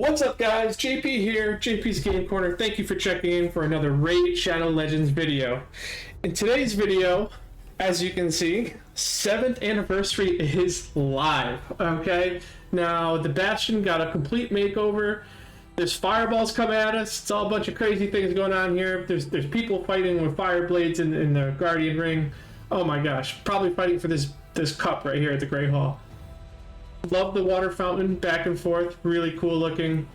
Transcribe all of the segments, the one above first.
What's up guys, JP here, JP's Game Corner. Thank you for checking in for another Raid Shadow Legends video. In today's video, as you can see, 7th anniversary is live, okay? Now, the Bastion got a complete makeover. There's fireballs coming at us. It's all a bunch of crazy things going on here. There's people fighting with fire blades in the Guardian Ring. Oh my gosh, probably fighting for this cup right here at the Great Hall. Love the water fountain back and forth, really cool looking.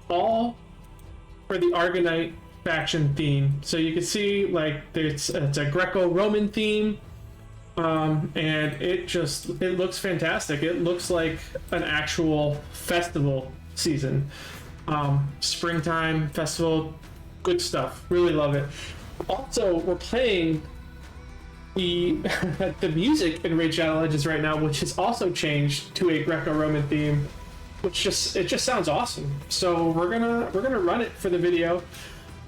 All for the Argonite faction theme. So you can see like it's a Greco-Roman theme, and it looks fantastic. It looks like an actual festival season, springtime festival, good stuff. Really love it. Also, we're playing the music in Raid Shadow Legends right now, which has also changed to a Greco-Roman theme, which just sounds awesome. So we're gonna run it for the video.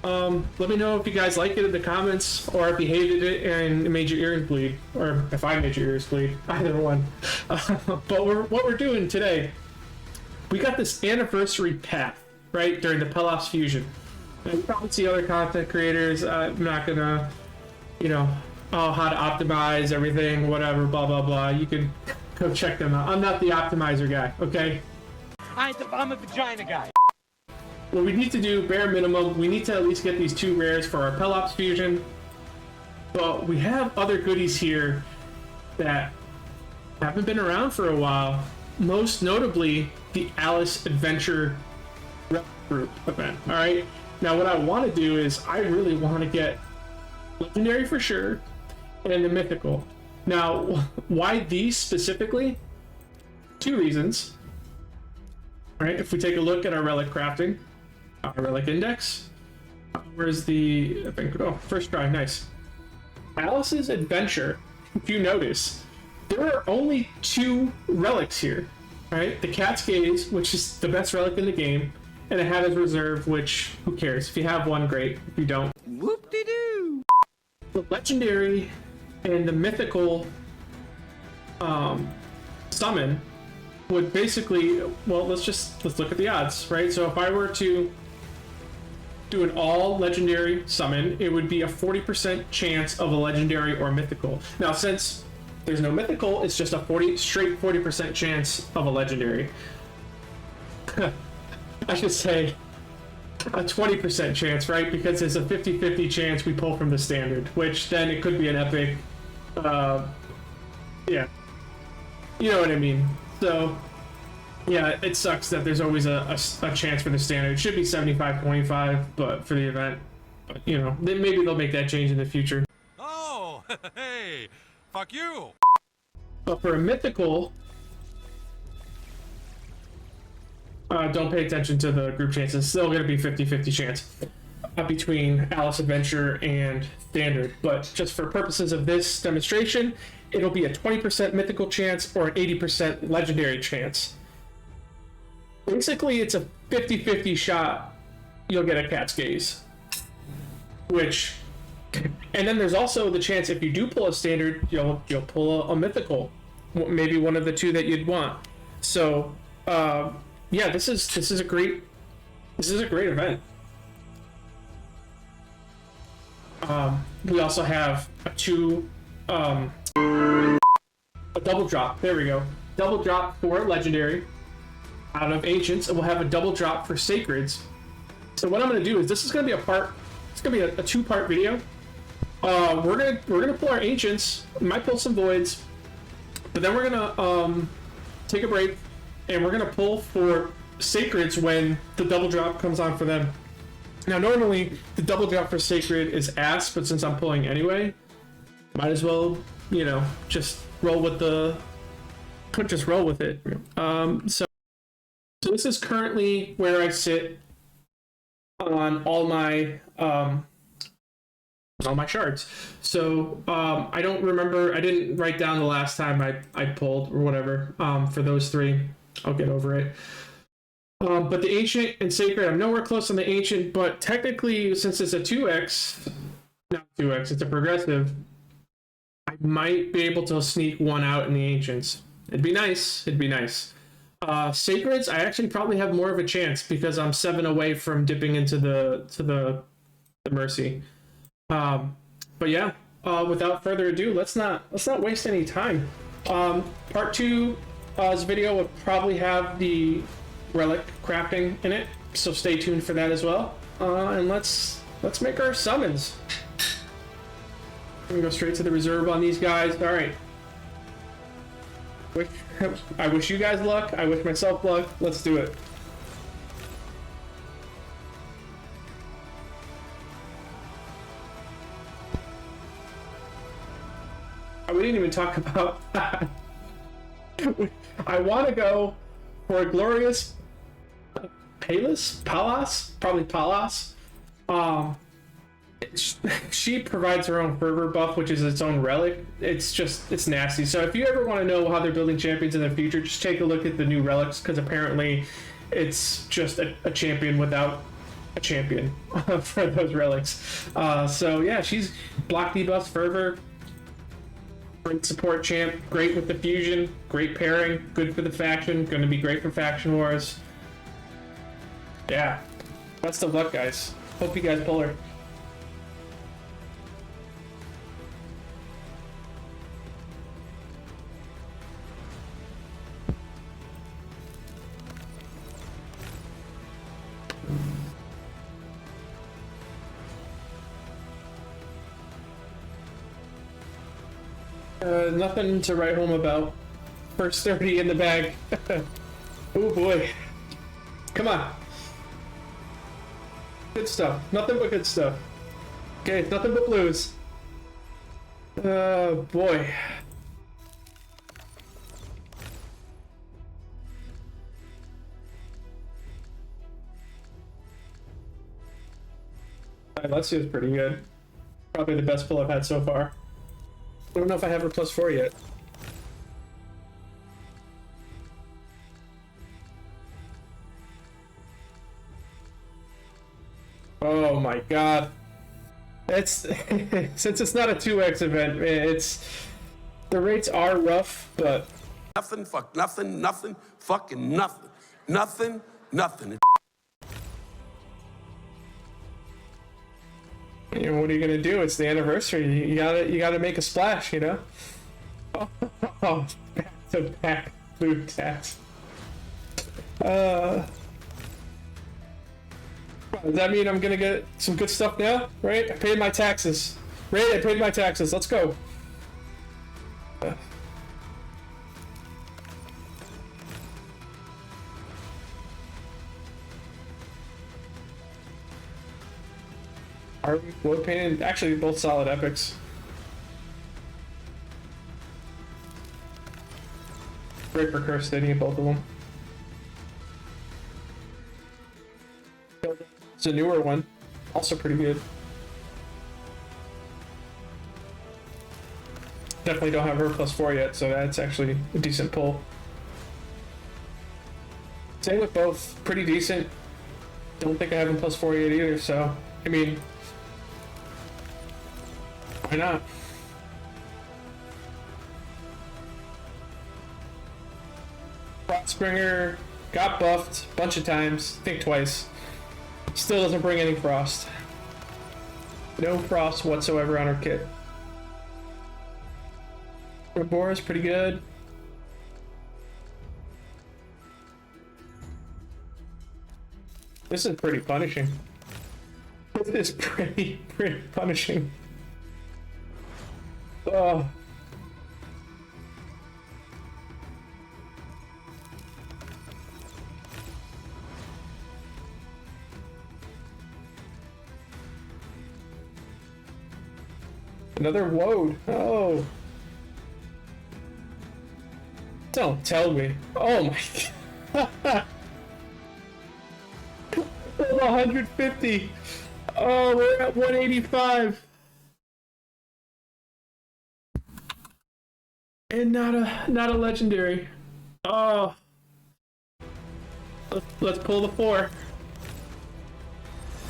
Let me know if you guys liked it in the comments, or if you hated it and it made your ears bleed, or if I made your ears bleed. Either one. But what we're doing today, we got this anniversary path right during the Pelops fusion. And you probably see other content creators. I'm not gonna, how to optimize everything, whatever, blah blah blah. You can go check them out. I'm not the optimizer guy, okay? I'm a vagina guy. What we need to do, bare minimum, we need to at least get these 2 rares for our Pelops fusion. But we have other goodies here that haven't been around for a while. Most notably, the Alice Adventure Group event. All right. Now, what I want to do is I really want to get legendary for sure, and the mythical. Now, why these specifically? 2 reasons. All right, if we take a look at our relic crafting, our relic index, where's the, I think, oh, first try, nice. Alice's Adventure, if you notice, there are only 2 relics here, right? The Cat's Gaze, which is the best relic in the game, and a Hatta's Reserve, which, who cares? If you have one, great. If you don't, Whoop-de-doo! the legendary and the mythical summon would basically, well, let's look at the odds, right? So if I were to do an all legendary summon, it would be a 40% chance of a legendary or mythical. Now, since there's no mythical, it's just a straight 40% chance of a legendary. I should say a 20% chance, right? Because there's a 50-50 chance we pull from the standard, which then it could be an epic. Yeah, you know what I mean. So yeah, it sucks that there's always a chance for the standard. It should be 75-25, but for the event, maybe they'll make that change in the future. Oh, hey, fuck you. But for a mythical, don't pay attention to the group chances. It's still going to be 50-50 chance between Alice Adventure and Standard. But just for purposes of this demonstration, it'll be a 20% mythical chance or an 80% legendary chance. Basically, it's a 50-50 shot you'll get a Cat's Gaze. And then there's also the chance if you do pull a Standard, you'll pull a mythical. Maybe one of the 2 that you'd want. So, yeah, this is a great event. We also have a double drop. There we go. Double drop for legendary out of Ancients, and we'll have a double drop for Sacreds. So what I'm going to do is this is going to be it's going to be a 2-part video. We're gonna pull our Ancients. We might pull some Voids, but then we're gonna take a break. And we're going to pull for Sacreds when the double drop comes on for them. Now, normally, the double drop for Sacred is ass, but since I'm pulling anyway, might as well, just roll with it. So this is currently where I sit on all my shards. So I don't remember, I didn't write down the last time I pulled or whatever for those 3. I'll get over it. But the Ancient and Sacred, I'm nowhere close on the Ancient, but technically, since it's a 2x, not 2x, it's a progressive, I might be able to sneak one out in the Ancients. It'd be nice. Sacreds, I actually probably have more of a chance because I'm 7 away from dipping into the Mercy. But yeah, without further ado, let's not waste any time. Part 2's video will probably have the relic crafting in it, so stay tuned for that as well. And let's make our summons. We're gonna go straight to the reserve on these guys. All right. I wish you guys luck. I wish myself luck. Let's do it. We didn't even talk about that. I want to go for a glorious Palas, probably Palas. She provides her own fervor buff, which is its own relic. It's nasty. So if you ever want to know how they're building champions in the future, just take a look at the new relics, because apparently it's just a champion without a champion for those relics. So yeah, she's block debuffs, fervor, great support champ, great with the fusion, great pairing, good for the faction, going to be great for faction wars. Yeah, best of luck, guys. Hope you guys pull her. Nothing to write home about. First 30 in the bag. Oh boy. Come on. Good stuff. Nothing but good stuff. Okay, nothing but blues. Oh boy. Alessia's pretty good. Probably the best pull I've had so far. I don't know if I have her +4 yet. Oh my god. It's since it's not a 2x event, the rates are rough, but nothing, fuck nothing, nothing, fucking nothing. Nothing, nothing. You know, what are you gonna do? It's the anniversary. You gotta make a splash, you know? Oh, back-to-back food tax. Does that mean I'm gonna get some good stuff now? Right? I paid my taxes. Right? I paid my taxes. Let's go. Are wood painted? Actually, both solid epics. Great for Curse City, both of them. It's a newer one, also pretty good. Definitely don't have her +4 yet, so that's actually a decent pull. Same with both, pretty decent. Don't think I have them +4 yet either, so I mean, why not? Frostspringer got buffed a bunch of times, I think twice. Still doesn't bring any frost. No frost whatsoever on her kit. Bora's pretty good. This is pretty punishing. This is pretty punishing. Oh. Another woad. Oh. Don't tell me. Oh my god. 150. Oh, we're at 185. And not a legendary. Oh. Let's pull the 4.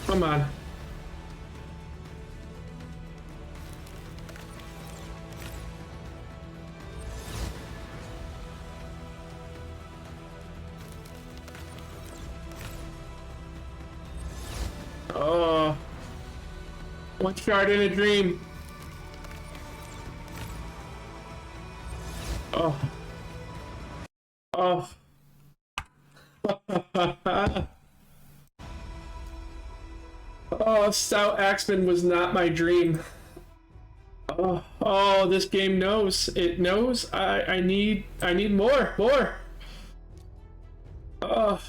Come on. Oh. One shard in a dream. Oh. Oh. Oh, Stout Axeman was not my dream. Oh, oh, this game knows. It knows. I need more. Oh.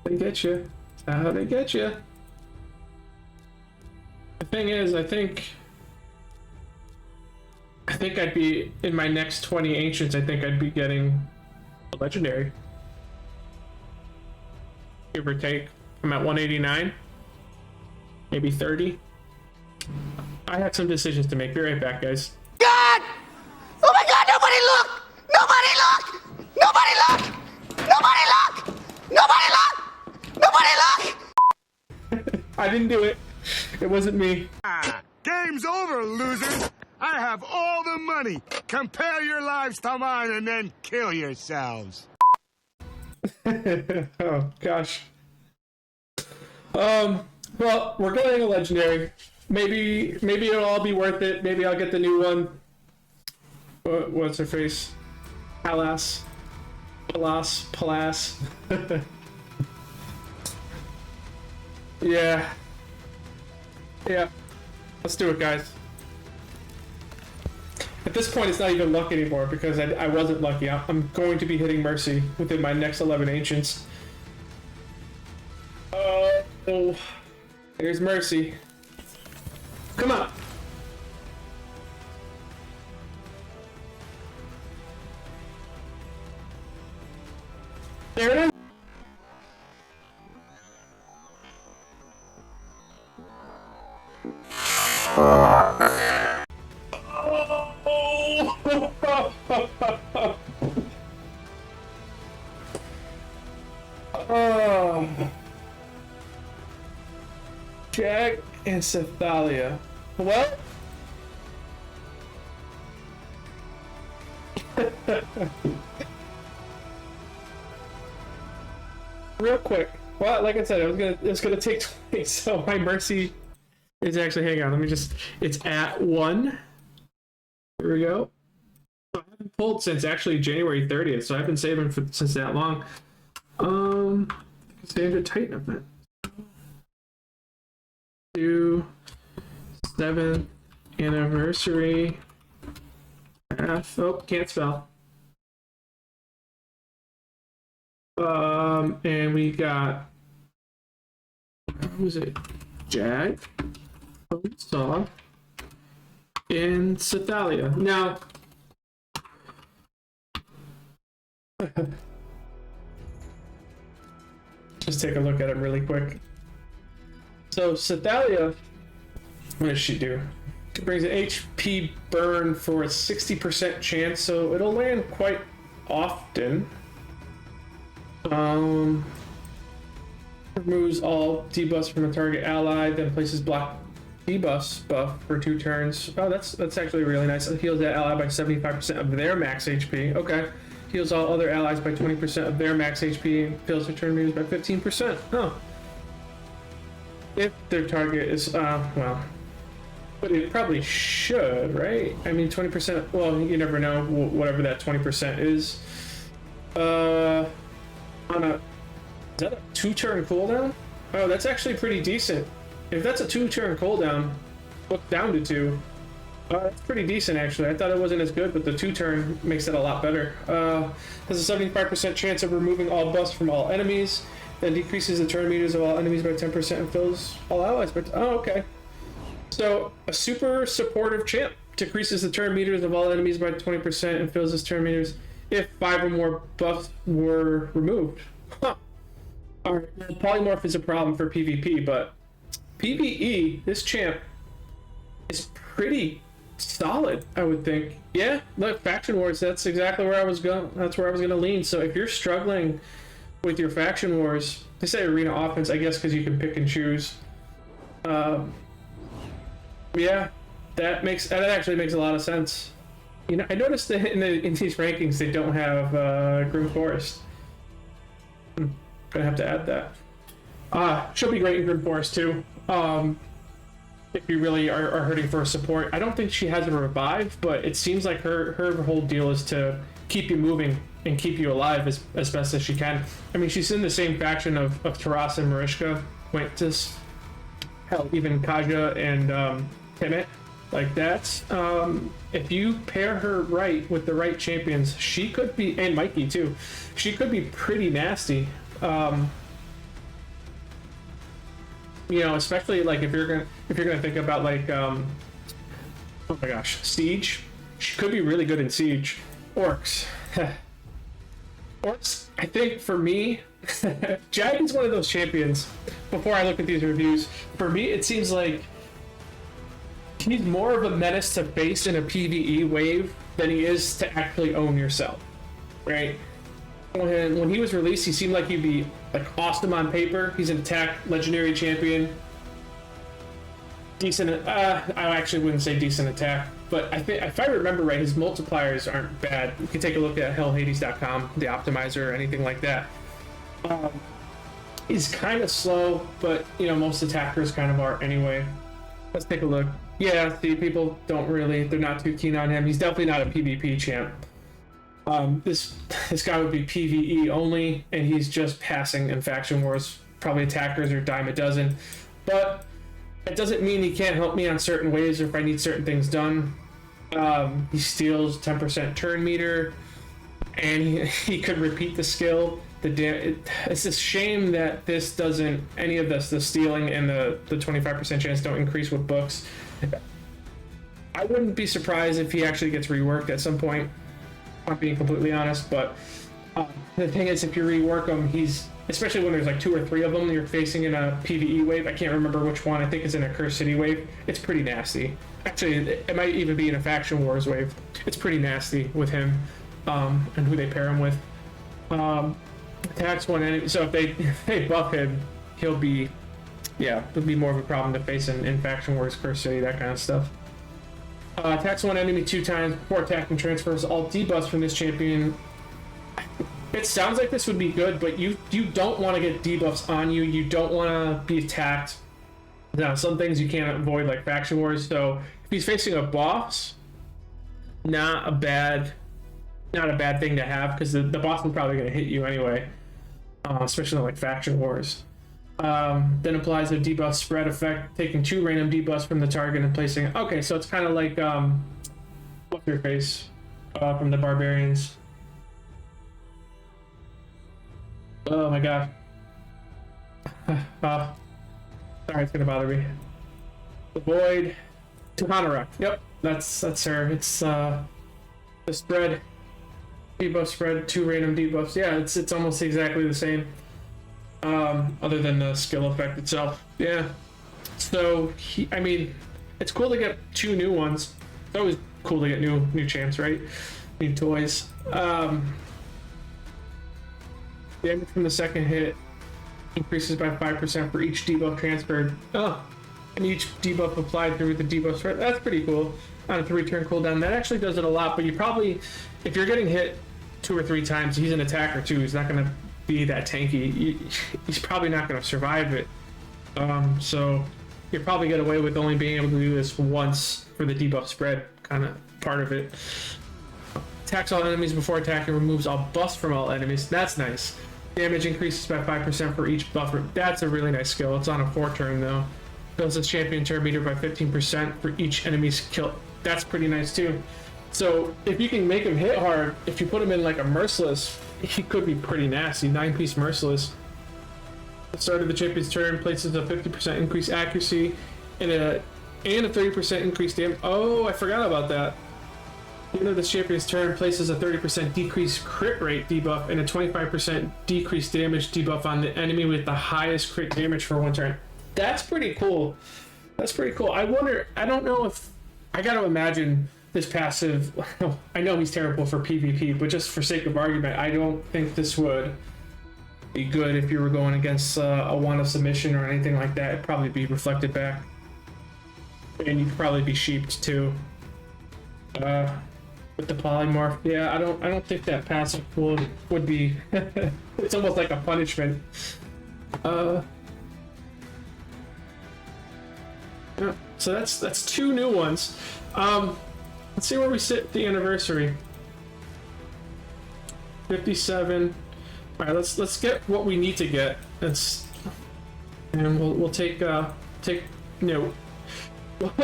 They get you. They get you. The thing is, I think I'd be in my next 20 ancients. I think I'd be getting a legendary, give or take. I'm at 189, maybe 30. I have some decisions to make. Be right back, guys. God! Oh my God! Nobody look! Nobody look! Nobody look! Nobody look! Nobody look! Nobody look! I didn't do it. It wasn't me. Game's over, losers! I have all the money! Compare your lives to mine and then kill yourselves! Oh, gosh. Well, we're getting a legendary. Maybe it'll all be worth it. Maybe I'll get the new one. What's her face? Palas. Yeah. Let's do it, guys. At this point, it's not even luck anymore because I wasn't lucky. I'm going to be hitting Mercy within my next 11 Ancients. Oh, here's Mercy. Come on. There it is. Oh. Jag and Cephalia. Well, real quick. Well, like I said, it's gonna take 20, so my Mercy is actually, hang on, it's at 1. Here we go. So I haven't pulled since actually January 30th, so I've been saving since that long. Standard Titan event. 7th anniversary. Oh, can't spell. And we got, who was it? Jag, Saw, and Cephalia. Now, just take a look at it really quick. So Cephalia, what does she do? It brings an HP burn for a 60% chance, so it'll land quite often. Removes all debuffs from a target ally, then places block debuffs buff for 2 turns. Oh, that's actually really nice. It heals that ally by 75% of their max HP. Okay. Heals all other allies by 20% of their max HP and fills their turn meters by 15%. Oh. If their target is, well, but it probably should, right? I mean, 20%, well, you never know, whatever that 20% is. Is that a 2-turn cooldown? Oh, that's actually pretty decent. If that's a 2-turn cooldown, look down to 2. That's pretty decent, actually. I thought it wasn't as good, but the 2-turn makes it a lot better. Has a 75% chance of removing all buffs from all enemies, then decreases the turn meters of all enemies by 10% and fills all allies by... Oh, okay. So, a super supportive champ. Decreases the turn meters of all enemies by 20% and fills his turn meters if 5 or more buffs were removed. Huh. Alright, polymorph is a problem for PvP, but PvE, this champ is pretty solid, I would think. Yeah, look, faction wars, that's exactly where I was going. That's where I was going to lean. So if you're struggling with your faction wars, they say arena offense, I guess, because you can pick and choose. Yeah, that actually makes a lot of sense. You know, I noticed that in these rankings they don't have Grim Forest. Gonna have to add that. She'll be great in Grim Forest too. If you really are hurting for support, I don't think she has a revive, but it seems like her whole deal is to keep you moving and keep you alive as best as she can. I mean, she's in the same faction of Taras and Marishka, Quintus, hell, even Kaja and Timit, like that. If you pair her right with the right champions, she could be, and Mikey too, she could be pretty nasty. You know, especially like if you're gonna think about like oh my gosh, Siege. She could be really good in Siege. Orcs. Orcs, I think for me, Jag is one of those champions. Before I look at these reviews, for me it seems like he's more of a menace to face in a PvE wave than he is to actually own yourself, right? When he was released, he seemed like he'd be like awesome on paper. He's an attack legendary champion. Decent. I actually wouldn't say decent attack, but I think if I remember right, his multipliers aren't bad. You can take a look at hellhades.com, the optimizer, or anything like that. He's kind of slow, but you know most attackers kind of are anyway. Let's take a look. Yeah, see, people they're not too keen on him. He's definitely not a PvP champ. This guy would be PvE only, and he's just passing in faction wars. Probably attackers are dime a dozen, but it doesn't mean he can't help me on certain ways or if I need certain things done. He steals 10% turn meter, and he could repeat the skill. It's a shame that this doesn't, any of this, the stealing and the 25% chance don't increase with books. I wouldn't be surprised if he actually gets reworked at some point. I'm being completely honest, but the thing is, if you rework him, especially when there's like 2 or 3 of them you're facing in a PvE wave. I can't remember which one. I think it's in a Cursed City wave. It's pretty nasty. Actually, it might even be in a Faction Wars wave. It's pretty nasty with him and who they pair him with. Attacks one enemy. So if they buff him, it'll be more of a problem to face in Faction Wars, Cursed City, that kind of stuff. Attacks one enemy 2 times before attacking, transfers all debuffs from this champion. It sounds like this would be good, but you don't want to get debuffs on you. You don't want to be attacked. Now, some things you can't avoid, like Faction Wars. So if he's facing a boss, not a bad thing to have, because the boss is probably going to hit you anyway, especially in like Faction Wars. Then applies a debuff spread effect, taking 2 random debuffs from the target and placing it. Okay, so it's kind of like what's your face from the Barbarians. Oh my god. Sorry, it's gonna bother me. The Void to Hanorok. Yep, that's her. It's the spread, debuff spread, 2 random debuffs. Yeah, it's almost exactly the same. Other than the skill effect itself. Yeah. So I mean, it's cool to get 2 new ones. It's always cool to get new champs, right? New toys. Damage from the second hit increases by 5% for each debuff transferred. Oh, and each debuff applied through the debuff spread. That's pretty cool. On a 3-turn cooldown, that actually does it a lot. But you probably, if you're getting hit 2 or 3 times, he's an attacker too. He's not going to be that tanky. He's probably not going to survive it. So you'll probably get away with only being able to do this once for the debuff spread kind of part of it. Attacks all enemies before attacking, removes all buffs from all enemies. That's nice. Damage increases by 5% for each buffer. That's a really nice skill. It's on a 4-turn though. Builds its champion turn meter by 15% for each enemy's kill. That's pretty nice too. So if you can make him hit hard, if you put him in like a Merciless, he could be pretty nasty. 9-piece Merciless. At the start of the champion's turn, places a 50% increased accuracy and a 30% increased damage. Oh, I forgot about that. At the end of the champion's turn, places a 30% decreased crit rate debuff and a 25% decreased damage debuff on the enemy with the highest crit damage for 1 turn. That's pretty cool. That's pretty cool. I don't know if, I gotta imagine this passive, I know he's terrible for PvP, but just for sake of argument, I don't think this would be good if you were going against a wand of submission or anything like that. It'd probably be reflected back. And you could probably be sheeped too. with the polymorph. Yeah, I don't think that passive would be. It's almost like a punishment. Yeah, so that's 2 new ones. Let's see where we sit at the anniversary. 57. All right, let's get what we need to get. And we'll take note.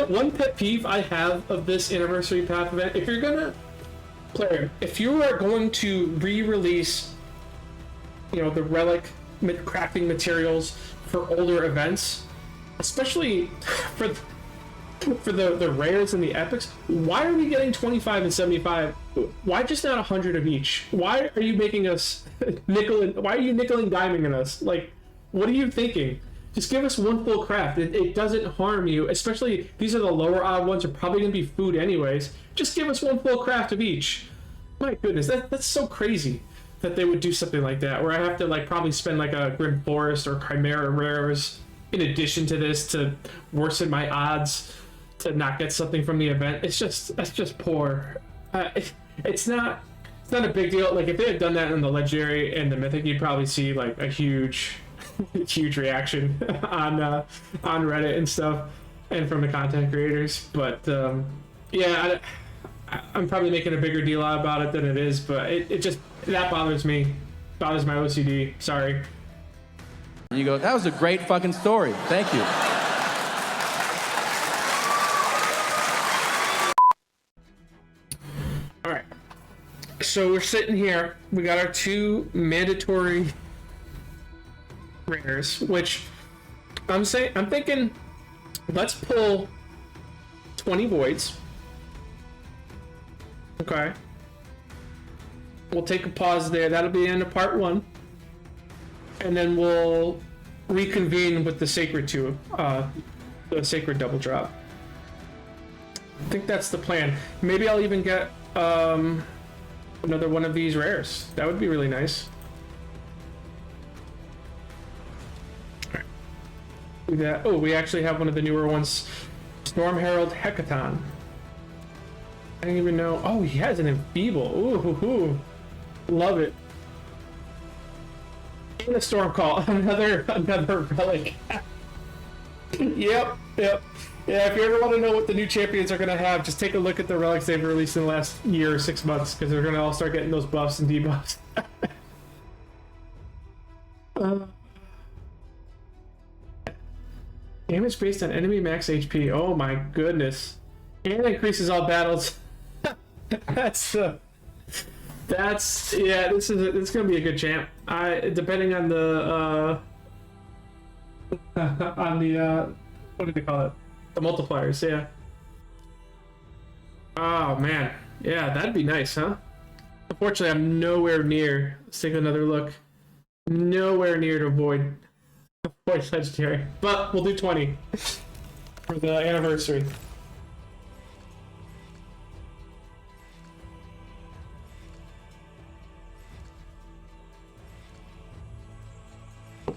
One pet peeve I have of this anniversary path event: if you're gonna if you are going to re-release, the relic crafting materials for older events, especially for the rares and the epics, why are we getting 25 and 75? Why just not 100 of each? Why are you making us why are you nickel and diming us? Like, what are you thinking? Just give us one full craft. It doesn't harm you, especially these are the lower odd ones, are probably going to be food anyways. Just give us one full craft of each. My goodness, that's so crazy that they would do something like that, where I have to probably spend a Grim Forest or Chimera rares in addition to this to worsen my odds to not get something from the event. That's just poor. It's not a big deal. Like, if they had done that in the legendary and the mythic, you'd probably see a huge reaction on Reddit and stuff, and from the content creators. But yeah, I'm probably making a bigger deal about it than it is. But it just, that bothers me. Bothers my OCD. Sorry. You go, that was a great fucking story. Thank you. All right. So we're sitting here. We got our 2 mandatory rares, which I'm thinking, let's pull 20 voids. Okay. We'll take a pause there. That'll be the end of part 1. And then we'll reconvene with the Sacred 2, the Sacred double drop. I think that's the plan. Maybe I'll even get another one of these rares. That would be really nice. All right. Do that. Oh, we actually have one of the newer ones. Storm Herald Hecaton. I didn't even know. Oh, he has an Enfeeble. Ooh. Love it. And a Storm Call. Another relic. Yep. Yeah, if you ever want to know what the new champions are going to have, just take a look at the relics they've released in the last year or 6 months, because they're going to all start getting those buffs and debuffs. Damage based on enemy max HP. Oh my goodness. And increases all battles. It's gonna be a good champ. Depending on the what do they call it? The multipliers, yeah. Oh man, yeah, that'd be nice, huh? Unfortunately, I'm nowhere near. Let's take another look. Nowhere near to avoid legendary, but we'll do 20 for the anniversary.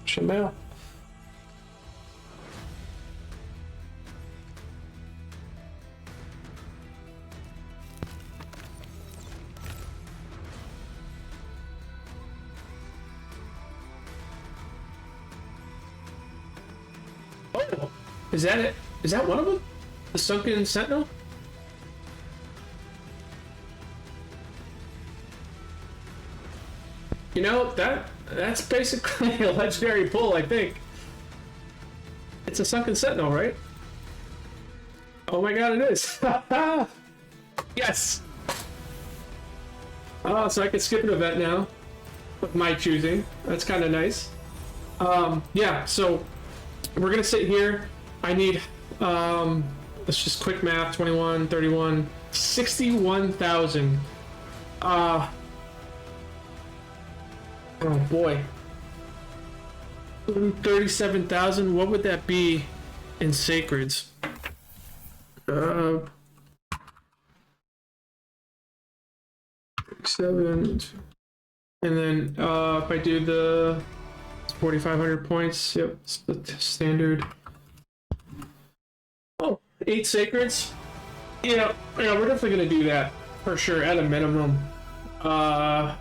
Chanel. Oh, is that it? Is that one of them? The Sunken Sentinel? That's basically a legendary pull, I think. It's a Sunken Sentinel, right? Oh my god, it is! Yes! Oh, so I can skip an event now. With my choosing. That's kind of nice. Yeah, so we're gonna sit here. I need, let's just quick math, 21, 31, 61,000. Oh boy. 37,000, what would that be in Sacreds? 7, and then if I do the 4,500 points, yep, it's the standard. Oh, 8 Sacreds. Yeah, we're definitely gonna do that. for sure, at a minimum. I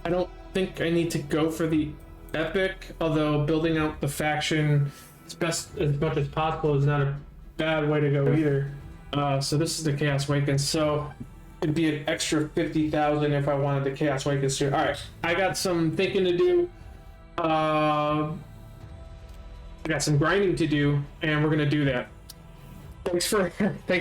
don't think I need to go for the epic, although building out the faction as much as possible is not a bad way to go either. So this is the Chaos Awakens, so it'd be an extra 50,000 if I wanted the Chaos Awakens too. Alright, I got some thinking to do. I got some grinding to do, and we're gonna do that. Thanks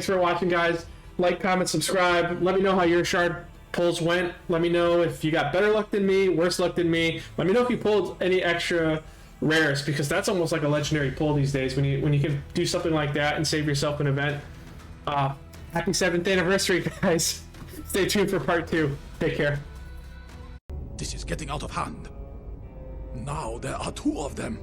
for watching, guys. Like, comment, subscribe. Let me know how your shard pulls went. Let me know if you got better luck than me, worse luck than me. Let me know if you pulled any extra rares, because that's almost like a legendary pull these days when you can do something like that and save yourself an event. Happy 7th anniversary, guys. Stay tuned for part 2. Take care. This is getting out of hand. Now there are 2 of them.